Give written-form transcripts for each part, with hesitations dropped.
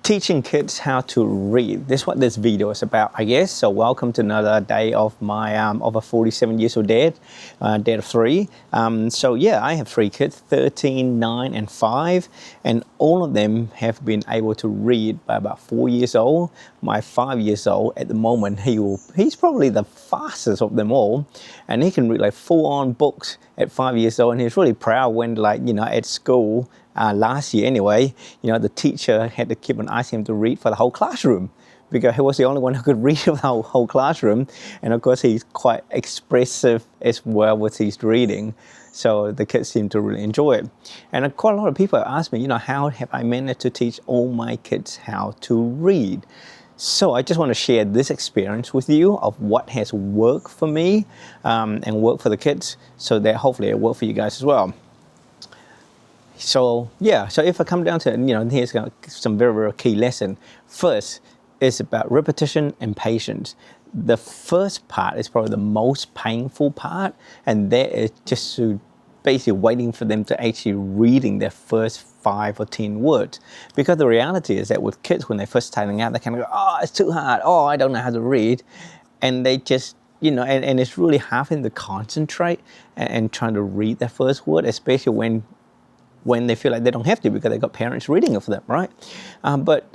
teaching kids how to read. This is what this video is about, I guess. So welcome to another day of my of a 47 years old dad, dad of three. So yeah, I have three kids, 13, 9 and 5, and all of them have been able to read by about 4 years old. My 5 years old at the moment, he's probably the fastest of them all, and he can read like full-on books at 5 years old, and he's really proud when, like, you know, at school last year anyway, you know, the teacher had to keep on asking him to read for the whole classroom because he was the only one who could read for the whole classroom. And of course, he's quite expressive as well with his reading. So the kids seem to really enjoy it. And quite a lot of people have asked me, you know, how have I managed to teach all my kids how to read? So I just want to share this experience with you of what has worked for me and worked for the kids, so that hopefully it will work for you guys as well. So yeah, so if I come down to it, you know, here's some very, very key lesson. First is about repetition and patience. The first part is probably the most painful part, and that is just to basically waiting for them to actually reading their first 5 or 10 words. Because the reality is that with kids, when they're first starting out, they kind of go, oh, it's too hard. Oh, I don't know how to read. And they just, you know, and it's really having to concentrate and trying to read their first word, especially when they feel like they don't have to because they got parents reading it for them, right? But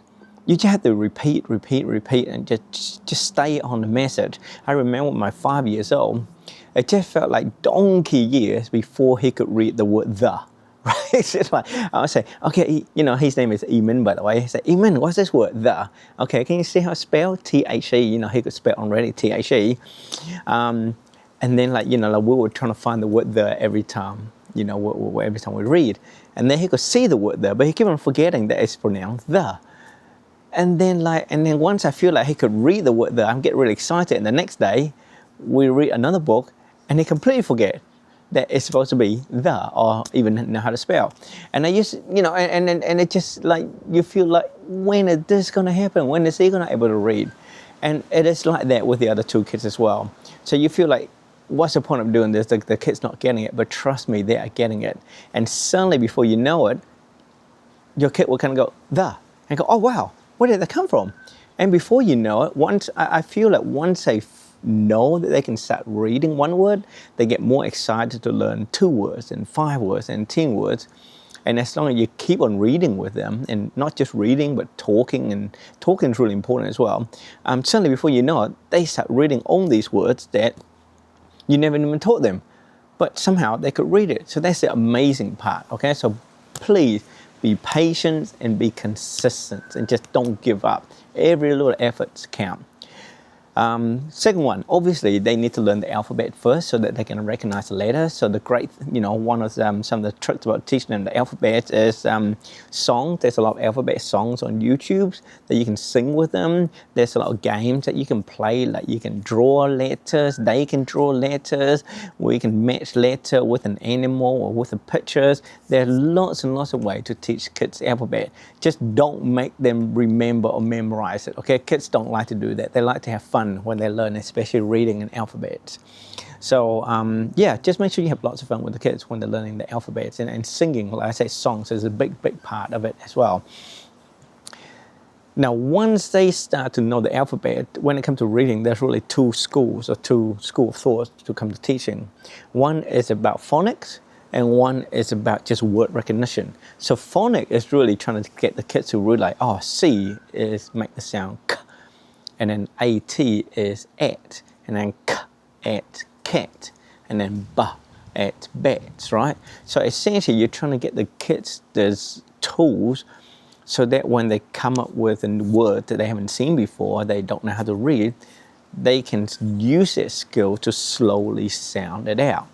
you just have to repeat, and just stay on the message. I remember my 5 years old, it just felt like donkey years before he could read the word the, right? It's just like, I would say, okay, you know, his name is Eamon, by the way. He said, Eamon, what's this word, the? Okay, can you see how it's spelled? T-H-E, you know, he could spell already, T-H-E. And then, like, you know, like we were trying to find the word the every time, you know, every time we read. And then he could see the word there, but he kept on forgetting that it's pronounced the. And then once I feel like he could read the word there, I'm getting really excited. And the next day, we read another book, and he completely forget that it's supposed to be the, or even know how to spell. And I just, you know, and it just like, you feel like, when is this going to happen? When is he going to be able to read? And it is like that with the other two kids as well. So you feel like, what's the point of doing this? The kid's not getting it, but trust me, they are getting it. And suddenly, before you know it, your kid will kind of go, the, and go, oh wow, where did that come from? And before you know it, I feel like once they know that they can start reading one word, they get more excited to learn 2 words and 5 words and 10 words. And as long as you keep on reading with them, and not just reading, but talking, and talking is really important as well, suddenly before you know it, they start reading all these words that you never even taught them, but somehow they could read it. So that's the amazing part, okay? So please be patient and be consistent, and just don't give up. Every little efforts count. Second one, obviously they need to learn the alphabet first so that they can recognize the letters. So the great, you know, one of some of the tricks about teaching them the alphabet is songs. There's a lot of alphabet songs on YouTube that you can sing with them. There's a lot of games that you can play, like you can draw letters, they can draw letters, where you can match letter with an animal or with the pictures. There are lots and lots of ways to teach kids alphabet. Just don't make them remember or memorize it, okay? Kids don't like to do that. They like to have fun when they learn, especially reading and alphabets. So yeah, just make sure you have lots of fun with the kids when they're learning the alphabets, and singing, like I say, songs is a big part of it as well. Now, once they start to know the alphabet, when it comes to reading, there's really 2 schools of thought to come to teaching. One is about phonics, and one is about just word recognition. So phonics is really trying to get the kids to read, like, oh, C is make the sound K, and then AT is at, and then K at cat, and then B at bats, right? So essentially, you're trying to get the kids these tools so that when they come up with a word that they haven't seen before, they don't know how to read, they can use that skill to slowly sound it out.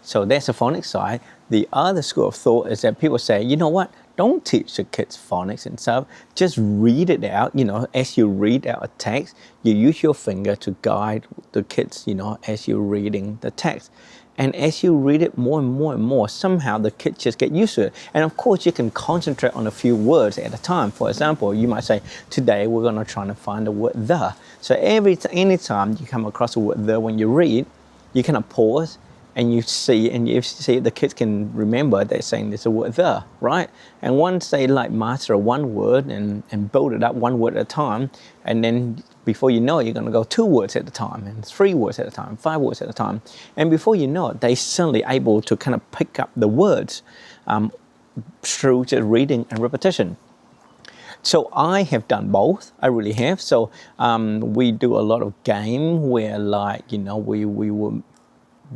So that's the phonics side. The other school of thought is that people say, you know what? Don't teach the kids phonics and stuff. Just read it out. You know, as you read out a text, you use your finger to guide the kids, you know, as you're reading the text. And as you read it more and more, somehow the kids just get used to it. And of course, you can concentrate on a few words at a time. For example, you might say, today we're going to try to find the word the. So anytime you come across the word the when you read, you kind of pause and you see the kids can remember they're saying there's a word the, right? And once they like master one word and build it up one word at a time, and then before you know it, you're going to go 2 words at a time, and 3 words at a time, 5 words at a time. And before you know it, they're suddenly able to kind of pick up the words through just reading and repetition. So I have done both. I really have. So we do a lot of game where, like, you know, we will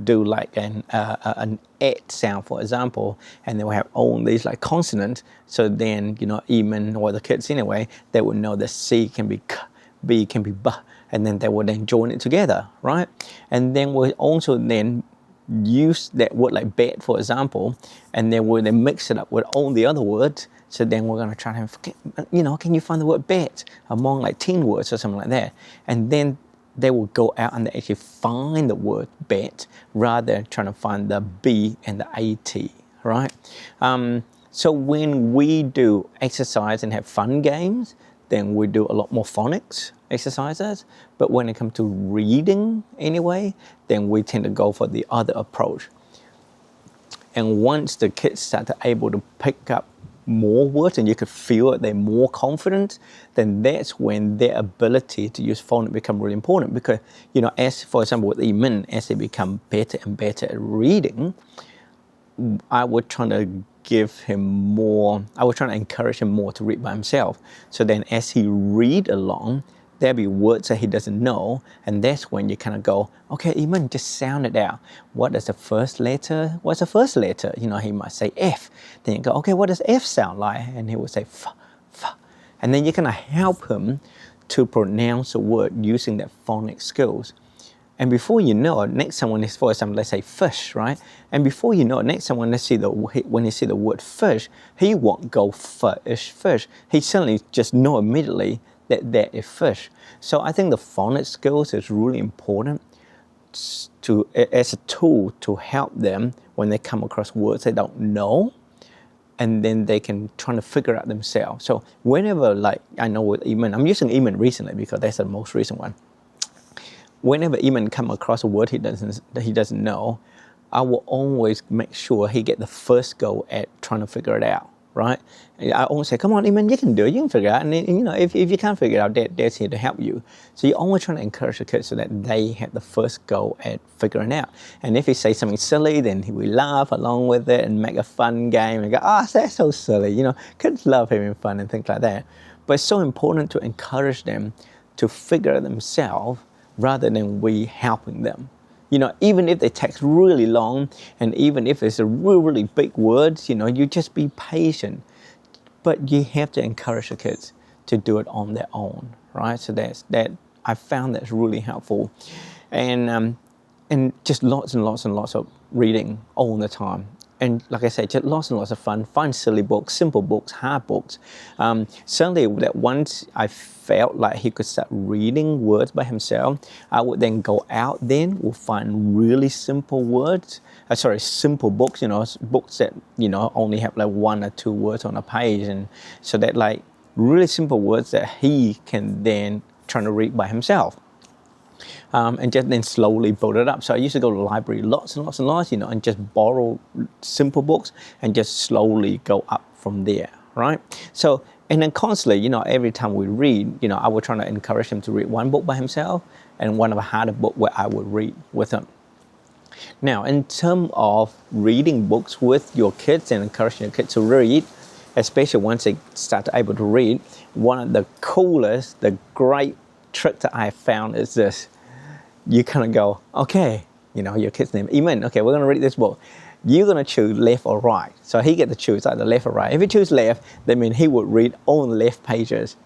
do like an et sound, for example, and then we have all these like consonants. So then, you know, Eamon, or the kids anyway, they would know that C can be k, B can be b, and then they would then join it together, right? And then we also then use that word like bet, for example, and then we'll then mix it up with all the other words. So then we're going to try to, you know, can you find the word bet among like 10 words or something like that? And then they will go out and they actually find the word bet rather than trying to find the B and the AT, right? So when we do exercise and have fun games, then we do a lot more phonics exercises. But when it comes to reading anyway, then we tend to go for the other approach. And once the kids start to able to pick up more words and you could feel that they're more confident, then that's when their ability to use phonics become really important. Because, you know, as for example with Eamon, as they become better and better at reading, I would try to give him more, I would try to encourage him more to read by himself. So then as he read along, there'll be words that he doesn't know, and that's when you kind of go, okay, Eamon, just sound it out. What is the first letter? What's the first letter? You know, he might say F. Then you go, okay, what does F sound like? And he will say f, f. And then you kind of help him to pronounce a word using that phonics skills. And before you know it, next time when it's, for example, let's say fish, right? And before you know it, next time when he see the word fish, he won't go fish. He suddenly just know immediately that is fish. So I think the phonics skills is really important as a tool to help them when they come across words they don't know, and then they can try to figure out themselves. So whenever, like, I know with Eamon, I'm using Eamon recently because that's the most recent one. Whenever Eamon come across a word that he doesn't know, I will always make sure he get the first go at trying to figure it out, right? I always say, come on, Eamon, you can do it, you can figure it out. And you know, if you can't figure it out, Dad's here to help you. So you're always trying to encourage the kids so that they have the first go at figuring it out. And if he says something silly, then we laugh along with it and make a fun game and go, that's so silly. You know, kids love having fun and things like that. But it's so important to encourage them to figure it themselves rather than we helping them. You know, even if they text really long, and even if it's a really, really big words, you know, you just be patient. But you have to encourage the kids to do it on their own, right? So that I found that's really helpful. And just lots and lots and lots of reading all the time. And like I said, just lots and lots of fun. Find silly books, simple books, hard books. Certainly that once I felt like he could start reading words by himself, I would then go out then, we'll find really simple words. Simple books, you know, books that, you know, only have like 1 or 2 words on a page. And so that like really simple words that he can then try to read by himself. And just then slowly build it up. So I used to go to the library lots and lots and lots, you know, and just borrow simple books and just slowly go up from there, right? So, and then constantly, you know, every time we read, you know, I would try to encourage him to read one book by himself and one of a harder book where I would read with him. Now, in terms of reading books with your kids and encouraging your kids to read, especially once they start to able to read, one of the coolest, the great trick that I found is this. You kind of go, okay, you know, your kid's name, Eamon, okay, we're going to read this book. You're going to choose left or right. So he get to choose either left or right. If he chooses left, that means he would read on the left pages.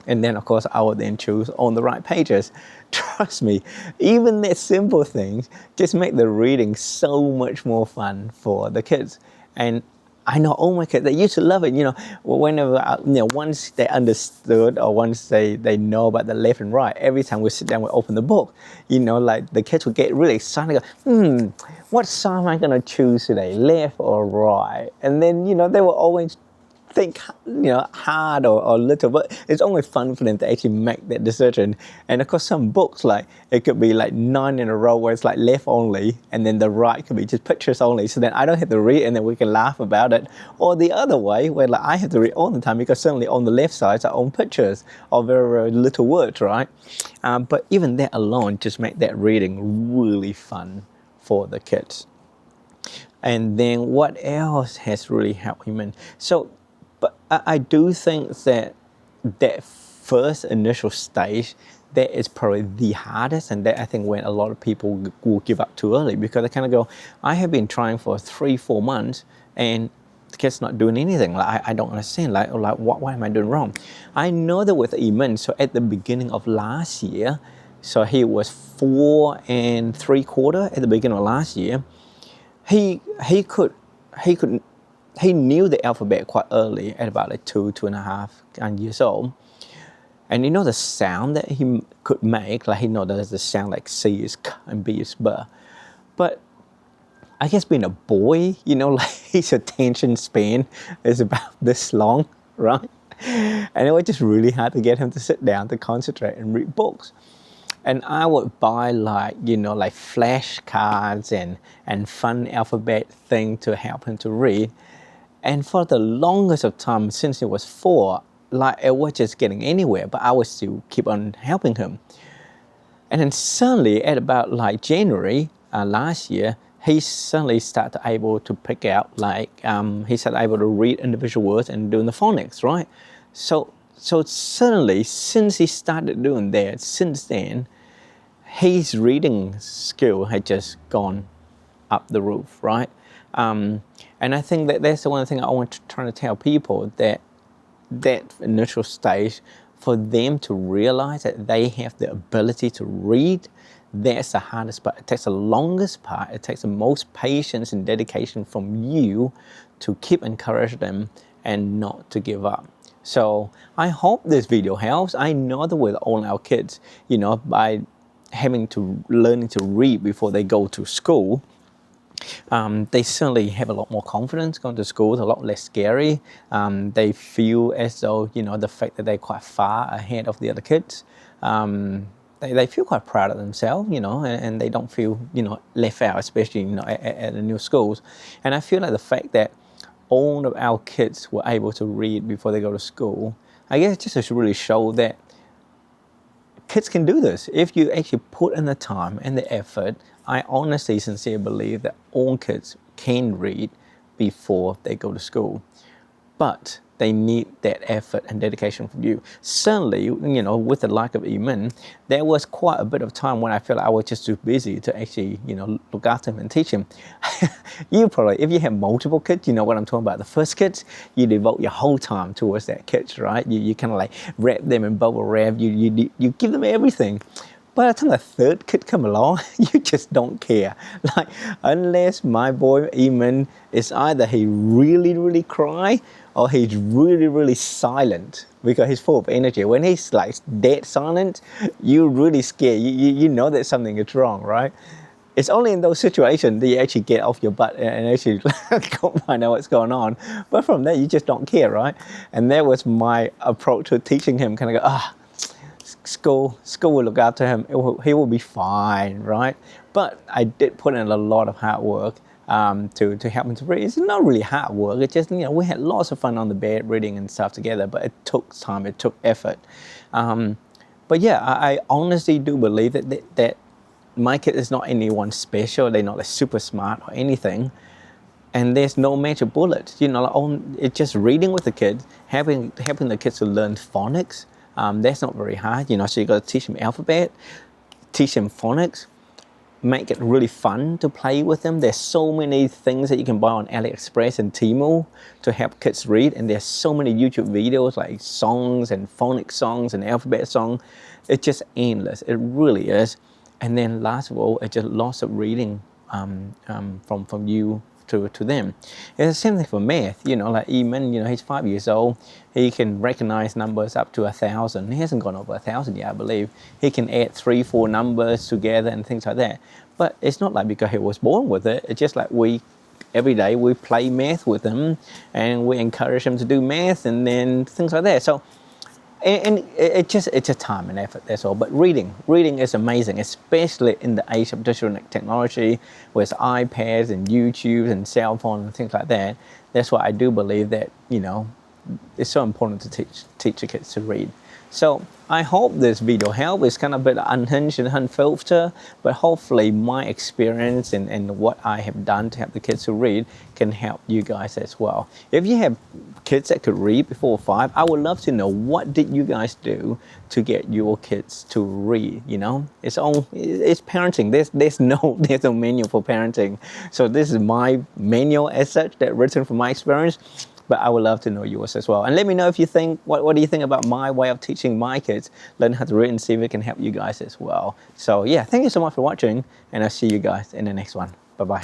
And then, of course, I would then choose on the right pages. Trust me, even that simple things just make the reading so much more fun for the kids. And I know all my kids, they used to love it, you know, whenever, you know, once they understood or once they know about the left and right, every time we sit down, we open the book, you know, like the kids would get really excited, go, what side am I going to choose today, left or right? And then, you know, they will always think, hard or little, but it's only fun for them to actually make that decision. And of course, some books, like, it could be like 9 in a row where it's like left only, and then the right could be just pictures only, so then I don't have to read and then we can laugh about it. Or the other way, where like I have to read all the time, because certainly on the left side are all pictures or very, very little words, right? But even that alone just make that reading really fun for the kids. And then what else has really helped him in? So, but I do think that first initial stage, that is probably the hardest, and that I think when a lot of people will give up too early, because they kind of go, I have been trying for 3-4 months and the kid's not doing anything. Like I don't understand. Like what am I doing wrong? I know that with Eamon, so at the beginning of last year, so he was 4 3/4 at the beginning of last year. He knew the alphabet quite early at about like 2.5 years old. And the sound that he could make, like he there's the sound like C is K and B is B. But I guess being a boy, like his attention span is about this long, right? And it was just really hard to get him to sit down to concentrate and read books. And I would buy like flashcards and fun alphabet thing to help him to read. And for the longest of time, since he was 4, like it was just getting anywhere, but I would still keep on helping him. And then suddenly at about like January last year, he suddenly started able to pick out he started able to read individual words and doing the phonics, right? So suddenly, since he started doing that, since then, his reading skill had just gone up the roof, right? And I think that's the one thing I want to try to tell people, that initial stage, for them to realize that they have the ability to read, that's the hardest part. It takes the longest part. It takes the most patience and dedication from you to keep encouraging them and not to give up. So I hope this video helps. I know that with all our kids, by learning to read before they go to school, they certainly have a lot more confidence going to school. It's a lot less scary. They feel as though, the fact that they're quite far ahead of the other kids, they feel quite proud of themselves, and they don't feel, left out, especially, at the new schools. And I feel like the fact that all of our kids were able to read before they go to school, I guess just to really show that kids can do this. If you actually put in the time and the effort, I honestly, sincerely believe that all kids can read before they go to school. But they need that effort and dedication from you. Certainly, with the lack of Eamon, there was quite a bit of time when I felt like I was just too busy to actually, look after him and teach him. You probably, if you have multiple kids, you know what I'm talking about. The first kids, you devote your whole time towards that kids, right? You kind of like wrap them in bubble wrap. You give them everything. By the time the third kid come along, you just don't care. Like, unless my boy Eamon is either he really, really cry, or he's really, really silent, because he's full of energy. When he's like dead silent, you're really scared. You know that something is wrong, right? It's only in those situations that you actually get off your butt and actually go find out what's going on. But from there, you just don't care, right? And that was my approach to teaching him. Kind of go, school will look after him. He will be fine, right? But I did put in a lot of hard work to help him to read. It's not really hard work. It's just, we had lots of fun on the bed reading and stuff together, but it took time, it took effort. But yeah, I honestly do believe that my kid is not anyone special. They're not like super smart or anything. And there's no magic bullets. It's just reading with the kids, helping the kids to learn phonics. That's not very hard, so you got to teach them alphabet, teach them phonics, make it really fun to play with them. There's so many things that you can buy on AliExpress and Temu to help kids read, and there's so many YouTube videos like songs and phonics songs and alphabet songs. It's just endless. It really is. And then last of all, it's just lots of reading from you to them. It's the same thing for math, like Eamon, he's 5 years old. He can recognize numbers up to 1,000. He hasn't gone over 1,000 yet, I believe. He can add 3-4 numbers together and things like that. But it's not like because he was born with it. It's just like we every day we play math with them, and we encourage them to do math, and then things like that. So, and it's just time and effort. That's all. But reading is amazing, especially in the age of digital technology, with iPads and YouTube and cell phones and things like that. That's why I do believe that it's so important to teach the kids to read. So I hope this video helped. It's kind of a bit unhinged and unfiltered, but hopefully my experience and what I have done to help the kids to read can help you guys as well. If you have kids that could read before 5, I would love to know, what did you guys do to get your kids to read? It's parenting. There's no manual for parenting. So this is my manual as such, that written from my experience. But I would love to know yours as well. And let me know if you think, what do you think about my way of teaching my kids, learn how to read, and see if it can help you guys as well. So yeah, thank you so much for watching, and I'll see you guys in the next one. Bye-bye.